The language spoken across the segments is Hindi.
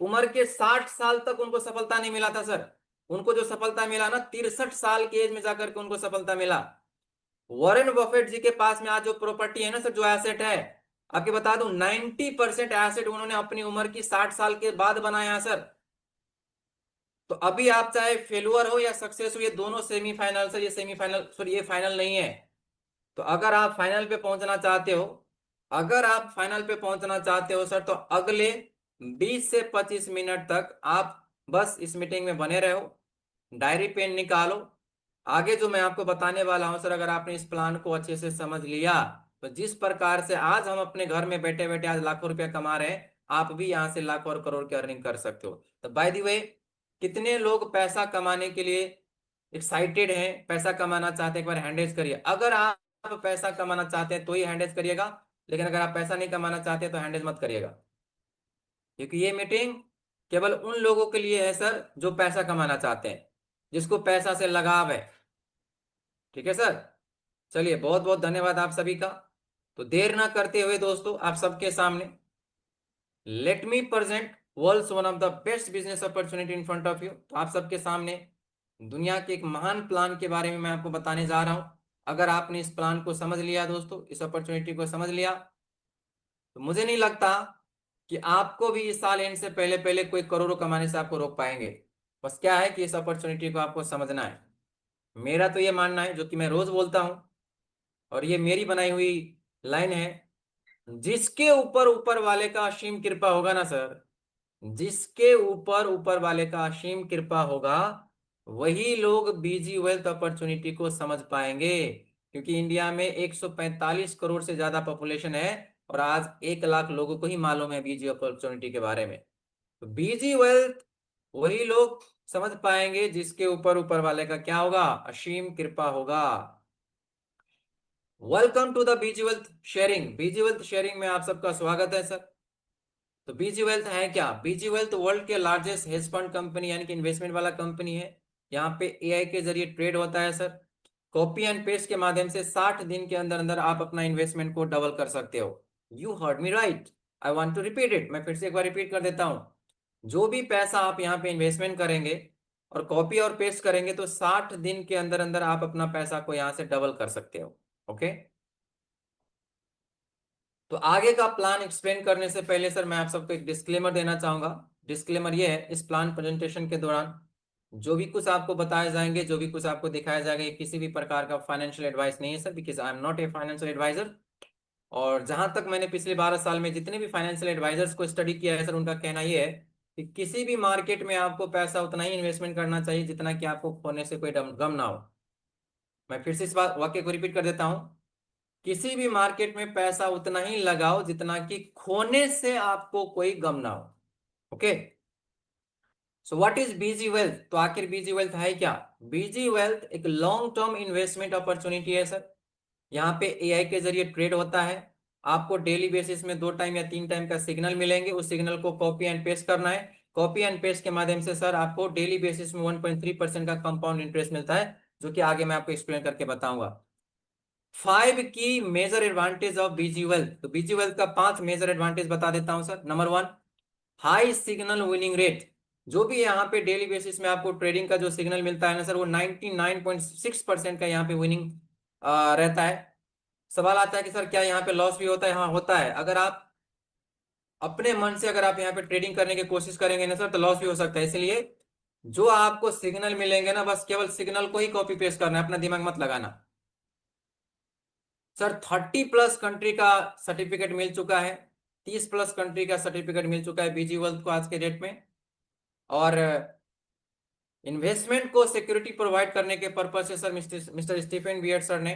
उम्र के 60 साल तक उनको सफलता नहीं मिला था सर। उनको जो सफलता मिला ना 63 साल की एज में जाकर के उनको सफलता मिला। वॉरेन बफेट जी के पास में आज जो प्रॉपर्टी है ना सर, जो एसेट है, आपके बता दूं 90% एसेट उन्होंने अपनी उम्र की 60 साल के बाद बनाया सर। तो अभी आप चाहे फेलुअर हो या सक्सेस हो, ये दोनों सेमीफाइनल सर, ये सेमीफाइनल सर, ये फाइनल नहीं है। तो अगर आप फाइनल पे पहुंचना चाहते हो, अगर आप फाइनल पे पहुंचना चाहते हो सर, तो अगले 20 से 25 मिनट तक आप बस इस मीटिंग में बने रहो, डायरी पेन निकालो। आगे जो मैं आपको बताने वाला हूं सर, अगर आपने इस प्लान को अच्छे से समझ लिया, तो जिस प्रकार से आज हम अपने घर में बैठे बैठे आज लाखों रुपया कमा रहे हैं, आप भी यहां से लाखों और करोड़ की अर्निंग कर सकते हो। तो बाय द वे, कितने लोग पैसा कमाने के लिए एक्साइटेड हैं, पैसा कमाना चाहते हैं, एक बार हैंड रेज करिए। अगर आप पैसा कमाना चाहते हैं तो ही हैंड रेज करिएगा, लेकिन अगर आप पैसा नहीं कमाना चाहते तो हैंड रेज मत करिएगा, क्योंकि ये मीटिंग केवल उन लोगों के लिए है सर जो पैसा कमाना चाहते हैं, जिसको पैसा से लगाव है। ठीक है सर, चलिए बहुत बहुत धन्यवाद आप सभी का। तो देर ना करते हुए दोस्तों, आप सबके सामने let me present world's one of the best business opportunity in front of you. तो आप सबके सामने दुनिया के एक महान प्लान के बारे में मैं आपको बताने जा रहा हूं। अगर आपने इस प्लान को समझ लिया दोस्तों, इस अपॉर्चुनिटी को समझ लिया, तो मुझे नहीं लगता कि आपको भी इस साल एंड से पहले पहले कोई करोड़ों कमाने से आपको रोक पाएंगे। बस क्या है कि इस अपॉर्चुनिटी को आपको समझना है। मेरा तो ये मानना है, जो कि मैं रोज बोलता हूं, और ये मेरी बनाई हुई लाइन है, जिसके ऊपर ऊपर वाले का असीम कृपा होगा ना सर, जिसके ऊपर ऊपर वाले का असीम कृपा होगा, वही लोग बीजी वेल्थ अपॉर्चुनिटी को समझ पाएंगे। क्योंकि इंडिया में 145 करोड़ से ज्यादा पॉपुलेशन है, और आज 1 लाख लोगों को ही मालूम है बीजी अपॉर्चुनिटी के बारे में। तो बीजी वेल्थ वही लोग समझ पाएंगे जिसके ऊपर ऊपर वाले का क्या होगा, असीम कृपा होगा। Welcome to the BG Wealth Sharing. BG Wealth Sharing में आप सबका स्वागत है सर। तो बीजी वेल्थ है क्या? बीजी वेल्थ वर्ल्ड के लार्जेस्ट हेज फंड कंपनी यानी कि इन्वेस्टमेंट वाला कंपनी है। यहाँ पे एआई के जरिए ट्रेड होता है सर। कॉपी एंड पेस्ट के माध्यम से 60 दिन के अंदर अंदर आप अपना इन्वेस्टमेंट को डबल कर सकते हो। You heard me right, I want to repeat it. मैं फिर से एक बार रिपीट कर देता हूं। जो भी पैसा आप यहाँ पे इन्वेस्टमेंट करेंगे और कॉपी और पेस्ट करेंगे, तो 60 दिन के अंदर अंदर आप अपना पैसा को यहाँ से डबल कर सकते हो। ओके, तो आगे का प्लान एक्सप्लेन करने से पहले सर, मैं आप सबको एक डिस्क्लेमर देना चाहूंगा। डिस्क्लेमर ये है, इस प्लान प्रेजेंटेशन के दौरान जो भी कुछ आपको बताए जाएंगे, जो भी कुछ आपको दिखाया जाएगा, ये किसी भी प्रकार का फाइनेंशियल एडवाइस नहीं है sir, because I am not a financial advisor. और जहां तक मैंने पिछले 12 साल में जितने भी फाइनेंशियल एडवाइजर्स को स्टडी किया है सर, उनका कहना यह है कि किसी भी मार्केट में आपको पैसा उतना ही इन्वेस्टमेंट करना चाहिए जितना कि आपको खोने से कोई गम ना हो। मैं फिर से इस बात वाक्य को रिपीट कर देता हूं, किसी भी मार्केट में पैसा उतना ही लगाओ जितना कि खोने से आपको कोई गम ना हो। Okay, so what is BG Wealth? तो आखिर बीजी वेल्थ है क्या? बीजी वेल्थ एक लॉन्ग टर्म इन्वेस्टमेंट अपॉर्चुनिटी है सर। यहाँ पे एआई के जरिए ट्रेड होता है। आपको डेली बेसिस में 2 टाइम या 3 टाइम का सिग्नल मिलेंगे, उस सिग्नल को कॉपी एंड पेस्ट करना है। कॉपी एंड पेस्ट के माध्यम से सर आपको डेली बेसिस में 1.3% का कंपाउंड इंटरेस्ट मिलता है, जो कि आगे मैं आपको एक्सप्लेन करके बताऊंगा। 5 की major advantage of BG Wealth. तो बीजी वेल्थ का 5 मेजर एडवांटेज बता देता हूं sir. Number 1, high signal winning rate. जो भी यहाँ पे डेली बेसिस में आपको ट्रेडिंग का जो सिग्नल मिलता है ना सर, वो 99.6% का यहाँ पे विनिंग रहता है। सवाल आता है कि सर क्या यहाँ पे लॉस भी होता है? हाँ होता है। अगर आप अपने मन से अगर आप यहाँ पे ट्रेडिंग करने की कोशिश करेंगे ना सर, तो लॉस भी हो सकता है। इसलिए जो आपको सिग्नल मिलेंगे ना, बस केवल सिग्नल को ही कॉपी पेस्ट करना है, अपना दिमाग मत लगाना। सर 30+ कंट्री का सर्टिफिकेट मिल चुका है, 30+ कंट्री का सर्टिफिकेट मिल चुका है बीजी वेल्थ को आज के डेट में। और इन्वेस्टमेंट को सिक्योरिटी प्रोवाइड करने के पर्पज से sir mister Stephen Beard sir ने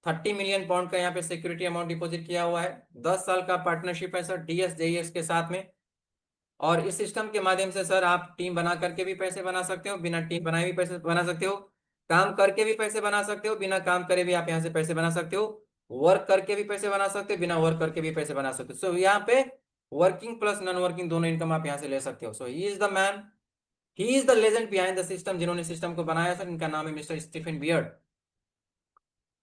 30 मिलियन पाउंड का यहाँ पे सिक्योरिटी अमाउंट डिपॉजिट किया हुआ है। 10 साल का पार्टनरशिप है सर डीएस के साथ में। और इस सिस्टम के माध्यम से सर आप टीम बना करके भी पैसे बना सकते हो, बिना टीम बनाए भी पैसे बना सकते हो, काम करके भी पैसे बना सकते हो, बिना काम करे भी आप यहाँ से पैसे बना सकते हो, वर्क करके भी पैसे बना सकते हो, बिना वर्क करके भी पैसे बना सकते हो। सो यहाँ पे वर्किंग प्लस नॉन वर्किंग दोनों इनकम आप यहाँ से ले सकते हो। So he is the man, he is the legend behind the system, जिन्होंने सिस्टम को बनाया सर, इनका नाम है मिस्टर स्टीफन बियर्ड।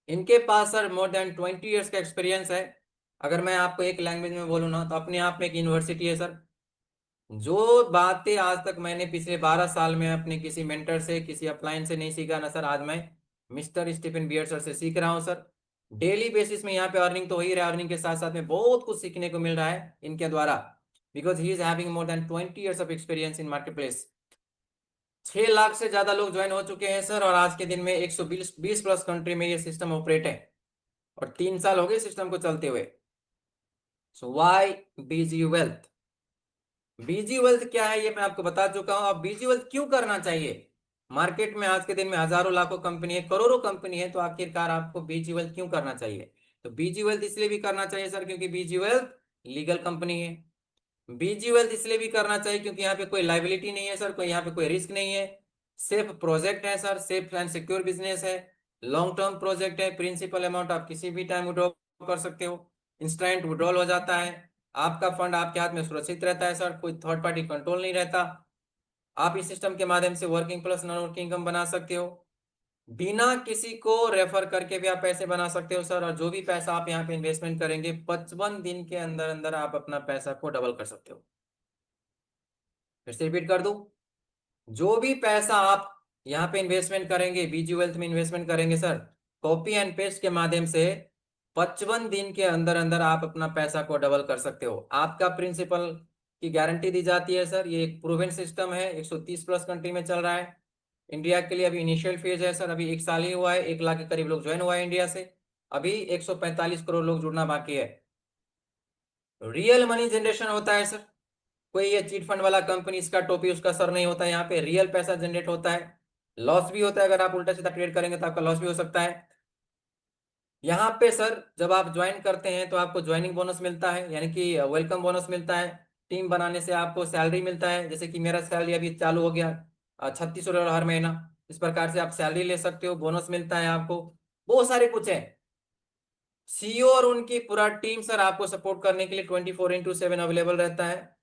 इनके पास सर मोर देन 20 ईयर्स का एक्सपीरियंस है। अगर मैं आपको एक लैंग्वेज में बोलूँ ना, तो अपने आप में एक यूनिवर्सिटी है सर। जो बातें आज तक मैंने पिछले 12 साल में अपने किसी मेंटर से, किसी अपलाइन से नहीं सीखा ना सर, आज मैं मिस्टर स्टीफन बियर सर से सीख रहा हूँ सर। डेली बेसिस में यहाँ पे अर्निंग तो हो ही रहा है, अर्निंग के साथ साथ में बहुत कुछ सीखने को मिल रहा है इनके द्वारा, because he is having more than 20 years of experience in market place. 6 lakh से ज्यादा लोग ज्वाइन हो चुके हैं सर, और आज के दिन में 120 प्लस कंट्री में ये सिस्टम ऑपरेट है, और 3 साल हो गए सिस्टम को चलते हुए। सो वाई बीजी वेल्थ? बीजी वेल्थ क्या है ये मैं आपको बता चुका हूं। अब बीजी वेल्थ क्यों करना चाहिए? मार्केट में आज के दिन में हजारों लाखों कंपनी है, करोड़ों कंपनी है, तो आखिरकार आपको बीजी वेल्थ क्यों करना चाहिए? तो बीजी वेल्थ इसलिए भी करना चाहिए सर क्योंकि बीजी वेल्थ लीगल कंपनी है। बीजी वेल्थ इसलिए भी करना चाहिए क्योंकि यहाँ पे कोई लाइबिलिटी नहीं है सर, कोई यहाँ पे कोई रिस्क नहीं है। सेफ प्रोजेक्ट है sir, safe and secure business है, लॉन्ग टर्म प्रोजेक्ट है, प्रिंसिपल अमाउंट आप किसी भी टाइम विड्रॉ कर सकते हो, इंस्टेंट विड्रॉल हो जाता है, आपका फंड आपके हाथ में सुरक्षित रहता है सर, कोई थर्ड पार्टी कंट्रोल नहीं रहता। आप इस सिस्टम के माध्यम से working plus non working income बना सकते हो, बिना किसी को रेफर करके भी आप पैसे बना सकते हो सर। और जो भी पैसा आप यहाँ पे इन्वेस्टमेंट करेंगे 55 दिन के अंदर अंदर आप अपना पैसा को डबल कर सकते हो। फिर से रिपीट कर दूं, जो भी पैसा आप यहाँ पे इन्वेस्टमेंट करेंगे, बीजी वेल्थ में इन्वेस्टमेंट करेंगे सर, कॉपी एंड पेस्ट के माध्यम से 55 दिन के अंदर अंदर आप अपना पैसा को डबल कर सकते हो। आपका प्रिंसिपल की गारंटी दी जाती है सर, ये एक प्रूवन सिस्टम है, 130 प्लस कंट्री में चल रहा है। इंडिया के लिए अभी इनिशियल फेज है सर, अभी 1 साल ही हुआ है, 1 लाख के करीब लोग ज्वाइन हुआ है इंडिया से, अभी 145 करोड़ लोग जुड़ना बाकी है। रियल मनी जनरेशन होता है सर, कोई ये चीट फंड वाला कंपनी इसका टोपी उसका सर नहीं होता, यहाँ पे रियल पैसा जनरेट होता है। लॉस भी होता है, अगर आप उल्टा सीधा ट्रेड करेंगे तो आपका लॉस भी हो सकता है। यहाँ पे सर जब आप ज्वाइन करते हैं तो आपको ज्वाइनिंग बोनस मिलता है, यानी कि वेलकम बोनस मिलता है। टीम बनाने से आपको सैलरी मिलता है, जैसे कि मेरा सैलरी अभी चालू हो गया, $3600 हर महीना। इस प्रकार से आप सैलरी ले सकते हो, बोनस मिलता है आपको, बहुत सारे कुछ है। सीईओ और उनकी पूरा टीम सर आपको सपोर्ट करने के लिए 24x7 अवेलेबल रहता है।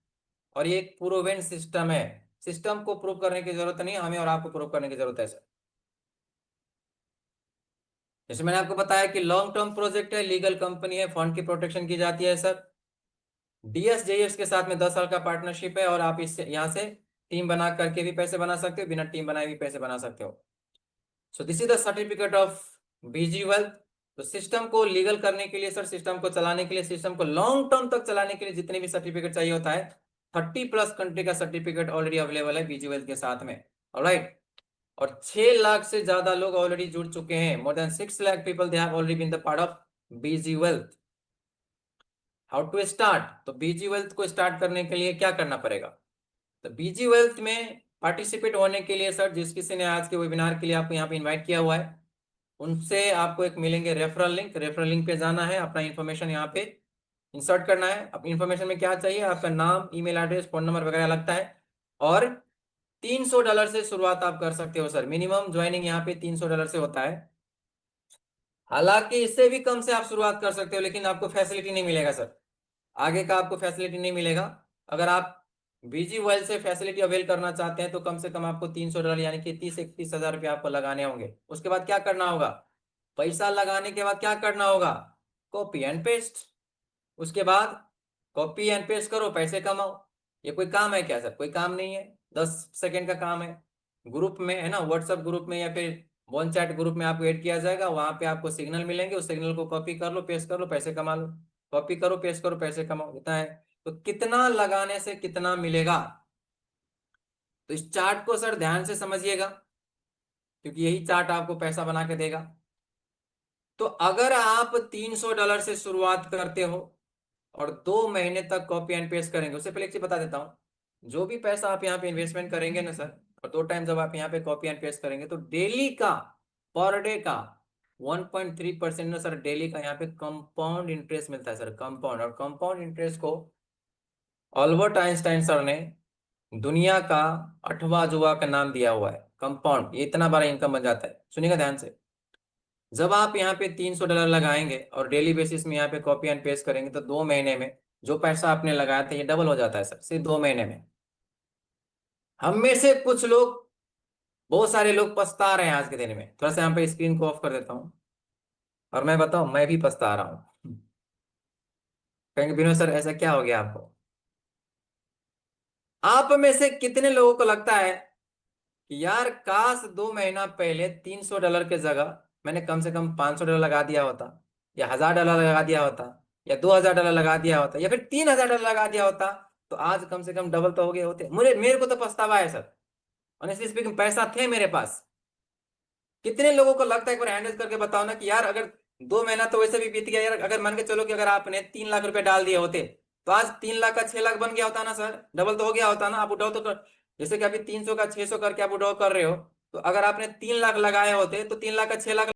और ये एक प्रूवन सिस्टम है, सिस्टम को प्रूव करने की जरूरत नहीं, हमें और आपको प्रूव करने की जरूरत है सर। जैसे मैंने आपको बताया कि लॉन्ग टर्म प्रोजेक्ट है, लीगल कंपनी है, फंड की प्रोटेक्शन की जाती है सर। डीएसजेएस के साथ में 10 साल का पार्टनरशिप है, और आप इस यहाँ से टीम बना करके भी पैसे बना सकते हो, बिना टीम बनाए भी पैसे बना सकते हो। So this is the certificate of BG Wealth. तो सिस्टम को लीगल करने के लिए सर, सिस्टम को चलाने के लिए, सिस्टम को लॉन्ग टर्म तक चलाने के लिए जितने भी सर्टिफिकेट चाहिए होता है, 30 प्लस कंट्री का सर्टिफिकेट ऑलरेडी अवेलेबल है बीजी वेल्थ के साथ में। ऑलराइट, और 6 लाख से ज्यादा लोग ऑलरेडी जुड़ चुके हैं, more than 6 lakh people they have already been the part of BG Wealth. How to start? तो बीजी वेल्थ को स्टार्ट करने के लिए क्या करना पड़ेगा? तो बीजी वेल्थ में पार्टिसिपेट होने के लिए सर, जिस किसी ने आज के वेबिनार के लिए आपको यहाँ पे इनवाइट किया हुआ है, उनसे आपको एक मिलेंगे रेफरल लिंक। रेफरल लिंक पे जाना है, अपना इन्फॉर्मेशन यहाँ पे इंसर्ट करना है। अब इन्फॉर्मेशन में क्या चाहिए? आपका नाम, ईमेल एड्रेस, फोन नंबर वगैरह लगता है, और $300 से शुरुआत आप कर सकते हो सर। मिनिमम ज्वाइनिंग यहाँ पे $300 से होता है। हालांकि इससे भी कम से आप शुरुआत कर सकते हो, लेकिन आपको फैसिलिटी नहीं मिलेगा सर, आगे का आपको फैसिलिटी नहीं मिलेगा। अगर आप बीजी वर्ल्ड से फैसिलिटी अवेल करना चाहते हैं तो कम से कम आपको $300 यानी कि 30-31 हजार आपको लगाने होंगे। उसके बाद क्या करना होगा? पैसा लगाने के बाद क्या करना होगा? Copy and paste. उसके बाद कॉपी एंड पेस्ट करो, पैसे कमाओ। ये कोई काम है क्या सर? कोई काम नहीं है, 10 सेकेंड का काम है। ग्रुप में है ना, व्हाट्सएप ग्रुप में या फिर वन चैट ग्रुप में आपको ऐड किया जाएगा, वहां पे आपको सिग्नल मिलेंगे, उस सिग्नल को कॉपी कर लो, पेस्ट कर लो, पैसे कमा लो। कॉपी करो, पेस्ट करो, पैसे कमाओ, इतना है। तो कितना लगाने से कितना मिलेगा? तो इस चार्ट को सर ध्यान से समझिएगा, क्योंकि यही चार्ट आपको पैसा बना के देगा। तो अगर आप $300 से शुरुआत करते हो और 2 महीने तक कॉपी एंड पेस्ट करेंगे, उससे पहले एक चीज बता देता हूं, जो भी पैसा आप यहाँ पे इन्वेस्टमेंट करेंगे ना सर, और 2 टाइम जब आप यहाँ पे कॉपी एंड पेस्ट करेंगे, तो डेली का, पर डे का 1.3% ना सर, डेली का यहाँ पे कंपाउंड इंटरेस्ट मिलता है सर, कंपाउंड। और कंपाउंड इंटरेस्ट को अल्बर्ट आइंस्टाइन सर ने दुनिया का 8वां अजूबा का नाम दिया हुआ है, कंपाउंड। ये इतना बड़ा इनकम बन जाता है, सुनिएगा ध्यान से। जब आप यहाँ पे $300 लगाएंगे और डेली बेसिस में यहाँ पे कॉपी एंड पेस्ट करेंगे, तो 2 महीने में जो पैसा आपने लगाया था ये डबल हो जाता है सर, सिर्फ 2 महीने में। हम में से कुछ लोग, बहुत सारे लोग पछता रहे हैं आज के दिन में। थोड़ा सा यहाँ पे स्क्रीन को ऑफ कर देता हूँ, और मैं बताऊं, मैं भी पछता रहा हूँ। कहेंगे विनोद सर ऐसा क्या हो गया आपको? आप में से कितने लोगों को लगता है कि यार काश 2 महीना पहले $300 की जगह मैंने कम से कम $500 लगा दिया होता, या $1000 लगा दिया होता, या $2000 लगा दिया होता, या फिर $3000 लगा दिया होता, तो आज कम से कम डबल तो हो गए होते। मुझे मेरे को तो पछतावा है सर, ऑनेस्टली स्पीकिंग, पैसा थे मेरे पास। कितने लोगों को लगता है, एक बार हैंडल करके बताओ ना कि यार अगर 2 महीना तो वैसे भी बीत गया यार, अगर मान के चलो कि अगर आपने 3 लाख रुपए डाल दिए होते तो आज 3 लाख का 6 लाख बन गया होता ना सर, डबल तो हो गया होता ना। आप उठाओ तो जैसे कि अभी 300 का 600 करके आप उठाओ कर रहे हो, तो अगर आपने 3 लाख लगाए होते तो 3 लाख का 6 लाख